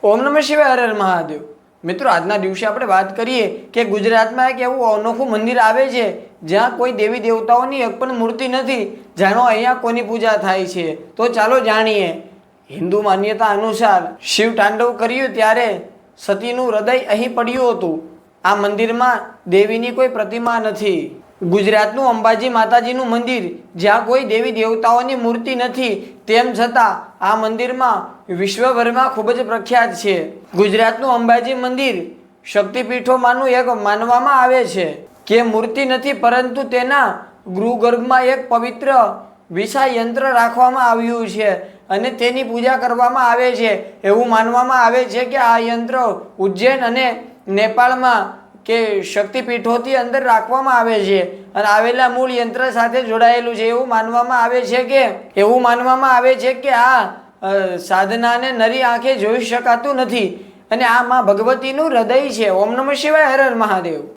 ઓમ નમઃ શિવાય, હર હર મહાદેવ। મિત્રો, આજના દિવસે આપણે વાત કરીએ કે ગુજરાતમાં એક એવું અનોખું મંદિર આવે છે જ્યાં કોઈ દેવી દેવતાઓની એક પણ મૂર્તિ નથી। જાણો અહીંયા કોની પૂજા થાય છે, તો ચાલો જાણીએ। હિન્દુ માન્યતા અનુસાર શિવ તાંડવ કર્યું ત્યારે સતીનું હૃદય અહીં પડ્યું હતું। આ મંદિરમાં દેવીની કોઈ પ્રતિમા નથી। ગુજરાતનું અંબાજી માતાજીનું મંદિર, જ્યાં કોઈ દેવી દેવતાઓની મૂર્તિ નથી, તેમ છતાં આ મંદિરમાં વિશ્વભરમાં ખૂબ જ પ્રખ્યાત છે। ગુજરાતનું અંબાજી મંદિર શક્તિપીઠોમાંનું એક માનવામાં આવે છે કે મૂર્તિ નથી, પરંતુ તેના ગૃહગર્ભમાં એક પવિત્ર વિશાળ યંત્ર રાખવામાં આવ્યું છે અને તેની પૂજા કરવામાં આવે છે। એવું માનવામાં આવે છે કે આ યંત્ર ઉજ્જૈન અને નેપાળમાં કે શક્તિપીઠોથી અંદર રાખવામાં આવે છે અને આવેલા મૂળ યંત્ર સાથે જોડાયેલું છે। એવું માનવામાં આવે છે કે આ સાધનાને નરી આંખે જોઈ શકાતું નથી અને આ માં ભગવતીનું હૃદય છે। ઓમ નમઃ શિવાય, હર હર મહાદેવ।